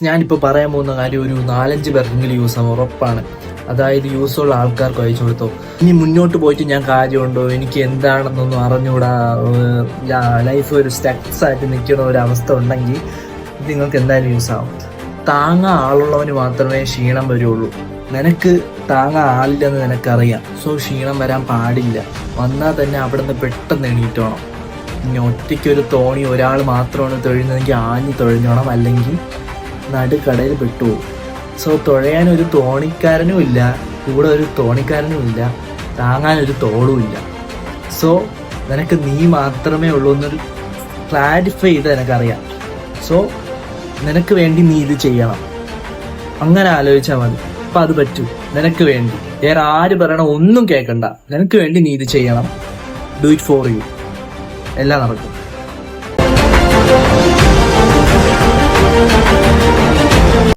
ഞാനിപ്പോൾ പറയാൻ പോകുന്ന കാര്യം ഒരു 4-5 പേർക്കെങ്കിലും യൂസ് ആവും, ഉറപ്പാണ്. അതായത് യൂസുള്ള ആൾക്കാർക്ക് അയച്ചു കൊടുത്തോ. ഇനി മുന്നോട്ട് പോയിട്ട് ഞാൻ കാര്യമുണ്ടോ, എനിക്ക് എന്താണെന്നൊന്നും അറിഞ്ഞുകൂടാ, ലൈഫ് ഒരു സ്റ്റക്സ് ആയിട്ട് നിൽക്കുന്ന ഒരു അവസ്ഥ ഉണ്ടെങ്കിൽ ഇത് നിങ്ങൾക്ക് എന്തായാലും യൂസ് ആവും. താങ്ങാൻ ആളുള്ളവന് മാത്രമേ ക്ഷീണം വരുള്ളൂ. നിനക്ക് താങ്ങാൻ ആളില്ലെന്ന് നിനക്കറിയാം. സോ ക്ഷീണം വരാൻ പാടില്ല. വന്നാൽ തന്നെ അവിടെ നിന്ന് പെട്ടെന്ന് എണീറ്റോണം. ഇനി ഒറ്റയ്ക്കൊരു തോണി ഒരാൾ മാത്രമാണ് തൊഴുന്നതെങ്കിൽ ആഞ്ഞ് തൊഴിഞ്ഞോണം, അല്ലെങ്കിൽ നടുക്കടയിൽ പെട്ടുപോകും. സോ തുഴയാനൊരു തോണിക്കാരനും ഇല്ല, കൂടെ ഒരു തോണിക്കാരനും ഇല്ല, താങ്ങാനൊരു തോളും ഇല്ല. സോ നിനക്ക് നീ മാത്രമേ ഉള്ളൂ എന്നൊരു ക്ലാരിഫൈ ചെയ്ത് നിനക്കറിയാം. സോ നിനക്ക് വേണ്ടി നീ ഇത് ചെയ്യണം. അങ്ങനെ ആലോചിച്ചാൽ മതി. അപ്പം അത് പറ്റും. നിനക്ക് വേണ്ടി വേറെ ആര് പറയണ ഒന്നും കേൾക്കണ്ട. നിനക്ക് വേണ്ടി നീ ഇത് ചെയ്യണം. Do it for you. എല്ലാം നടക്കും.